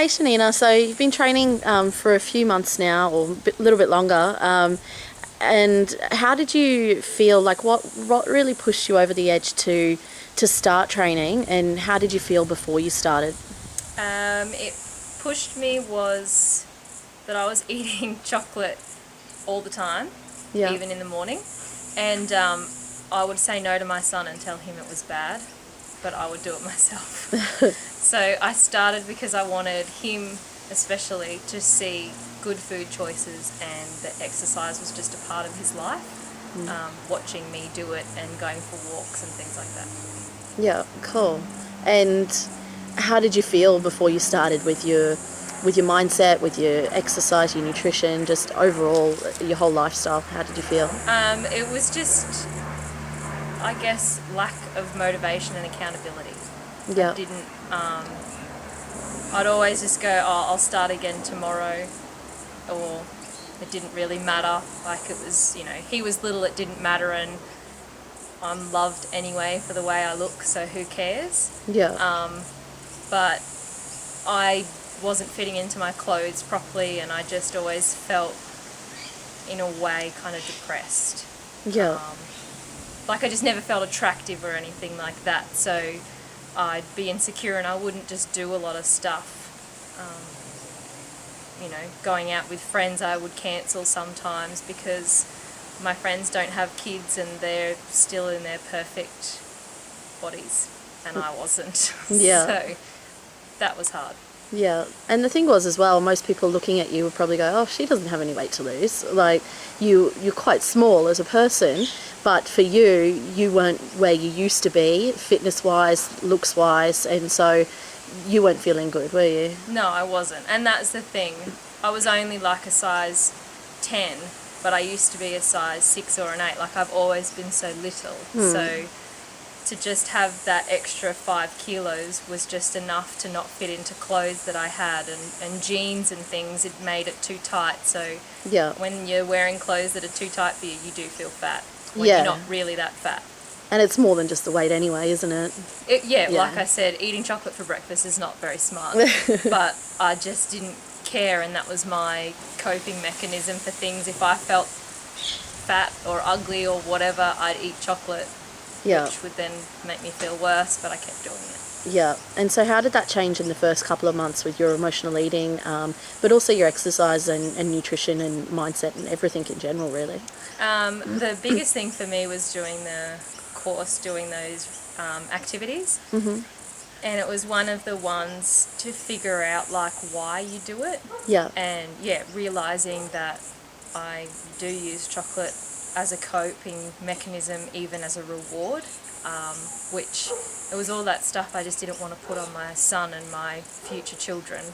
Hey Shanina, so you've been training for a few months now, or a little bit longer, and how did you feel? Like, what really pushed you over the edge to start training, and how did you feel before you started? It pushed me was that I was eating chocolate all the time, Yeah. even in the morning, and I would say no to my son and tell him it was bad, but I would do it myself. So I started because I wanted him especially to see good food choices, and that exercise was just a part of his life, watching me do it and going for walks and things like that. Yeah, cool. And how did you feel before you started with your mindset, with your exercise, your nutrition, just overall your whole lifestyle? How did you feel? It was just, I guess, lack of motivation and accountability. Yeah. I didn't, I'd always just go, oh, I'll start again tomorrow, or it didn't really matter. Like, it was, he was little, it didn't matter, and I'm loved anyway for the way I look, so who cares? Yeah. But I wasn't fitting into my clothes properly, and I just always felt, in a way, kind of depressed. Yeah. Like, I just never felt attractive or anything like that, so I'd be insecure and I wouldn't just do a lot of stuff. Going out with friends I would cancel sometimes because my friends don't have kids and they're still in their perfect bodies, and I wasn't. Yeah. So that was hard. Yeah, and the thing was as well, most people looking at you would probably go, oh, she doesn't have any weight to lose. Like, you're quite small as a person, but for you, you weren't where you used to be, fitness-wise, looks-wise, and so you weren't feeling good, were you? No, I wasn't. And that's the thing. I was only like a size 10, but I used to be a size 6 or an 8. Like, I've always been so little. So to just have that extra 5 kilos was just enough to not fit into clothes that I had, and jeans and things, it made it too tight. So Yeah. when you're wearing clothes that are too tight for you, you do feel fat when Yeah. you're not really that fat. And it's more than just the weight anyway, isn't it? Yeah, Yeah. like I said, eating chocolate for breakfast is not very smart, but I just didn't care, and that was my coping mechanism for things. If I felt fat or ugly or whatever, I'd eat chocolate, Yeah. which would then make me feel worse, but I kept doing it. Yeah. And so how did that change in the first couple of months with your emotional eating, but also your exercise and nutrition and mindset and everything in general, really? The biggest thing for me was doing the course, doing those activities. And it was one of the ones to figure out, like, why you do it. Yeah. And realizing that I do use chocolate as a coping mechanism, even as a reward, which it was all that stuff I just didn't want to put on my son and my future children,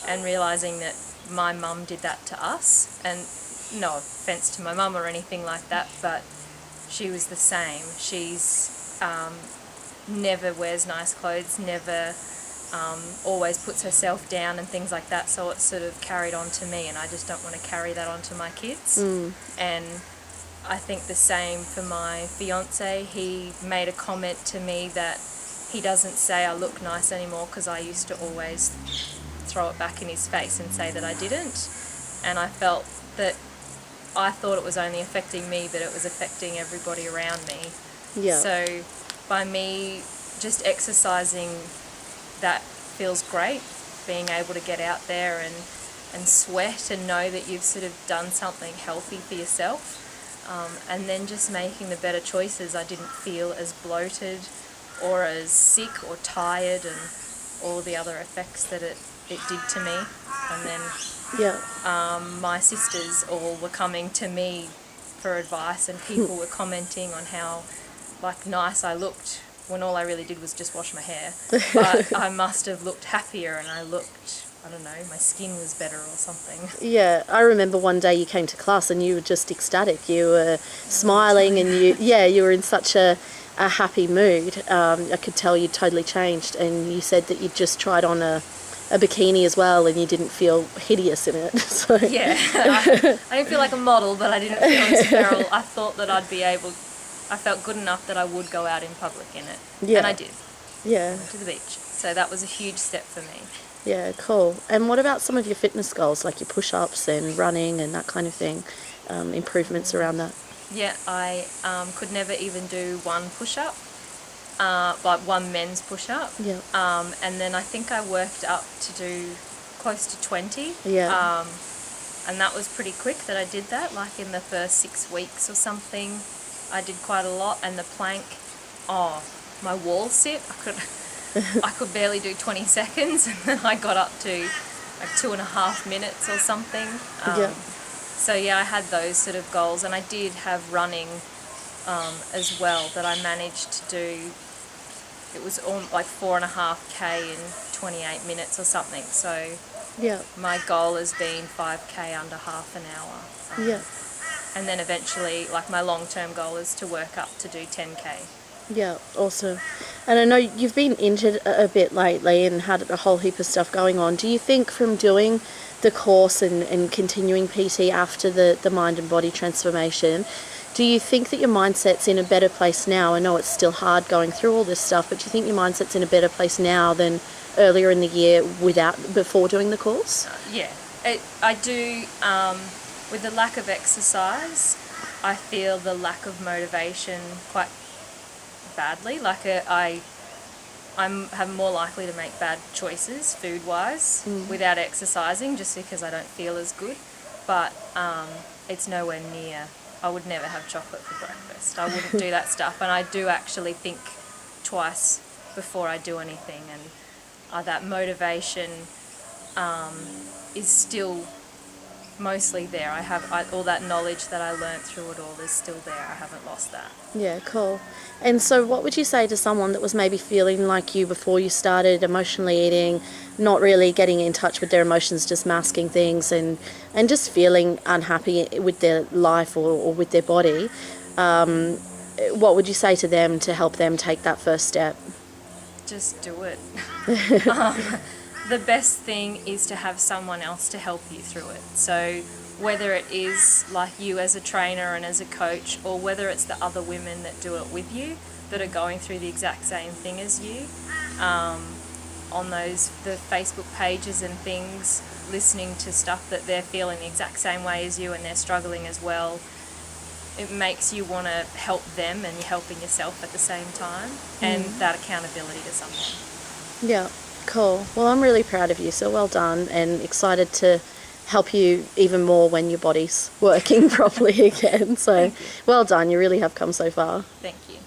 and realizing that my mum did that to us, and no offense to my mum or anything like that, but she was the same. She's never wears nice clothes, never always puts herself down and things like that, so it sort of carried on to me, and I just don't want to carry that on to my kids. And I think the same for my fiance. He made a comment to me that he doesn't say I look nice anymore, because I used to always throw it back in his face and say that I didn't, and I felt that I thought it was only affecting me, but it was affecting everybody around me. Yeah. So by me just exercising, that feels great, being able to get out there and sweat and know that you've sort of done something healthy for yourself, and then just making the better choices. I didn't feel as bloated or as sick or tired, and all the other effects that it did to me. And then my sisters all were coming to me for advice, and people were commenting on how nice I looked, when all I really did was just wash my hair. But I must have looked happier, and I looked, I don't know, my skin was better or something. Yeah, I remember one day you came to class and you were just ecstatic. You were smiling, and you were in such a happy mood. I could tell you'd totally changed, and you said that you'd just tried on a bikini as well, and you didn't feel hideous in it. So. Yeah, I didn't feel like a model, but I didn't feel as feral. I thought that I felt good enough that I would go out in public in it. Yeah. And I did. Yeah. To the beach. So that was a huge step for me. Yeah, cool. And what about some of your fitness goals, like your push-ups and running and that kind of thing? Improvements around that? Yeah, I could never even do one push-up, like one men's push-up. Yeah. And then I think I worked up to do close to 20. Yeah. And that was pretty quick that I did that, like in the first 6 weeks or something. I did quite a lot. And the plank, my wall sit, I could barely do 20 seconds, and then I got up to like 2.5 minutes or something. Yeah. So yeah, I had those sort of goals, and I did have running as well that I managed to do. It was like 4.5k in 28 minutes or something. So Yeah. my goal has been 5k under half an hour. Yeah. And then eventually, like my long-term goal is to work up to do 10k. Yeah, awesome. And I know you've been injured a bit lately and had a whole heap of stuff going on. Do you think from doing the course and continuing PT after the mind and body transformation, do you think that your mindset's in a better place now? I know it's still hard going through all this stuff, but do you think your mindset's in a better place now than earlier in the year before doing the course? Yeah, I do. With the lack of exercise, I feel the lack of motivation quite badly. Like I'm more likely to make bad choices food-wise without exercising, just because I don't feel as good. But it's nowhere near. I would never have chocolate for breakfast. I wouldn't do that stuff, and I do actually think twice before I do anything. And that motivation is still mostly there. I have all that knowledge that I learnt through it all is still there. I haven't lost that. Yeah, cool. And so what would you say to someone that was maybe feeling like you before you started, emotionally eating, not really getting in touch with their emotions, just masking things and just feeling unhappy with their life or with their body? What would you say to them to help them take that first step? Just do it. The best thing is to have someone else to help you through it. So whether it is like you as a trainer and as a coach, or whether it's the other women that do it with you that are going through the exact same thing as you, on the Facebook pages and things, listening to stuff that they're feeling the exact same way as you and they're struggling as well, it makes you want to help them, and you're helping yourself at the same time, and that accountability to someone. Yeah, cool. Well, I'm really proud of you, so well done, and excited to help you even more when your body's working properly again. So well done, you really have come so far. Thank you.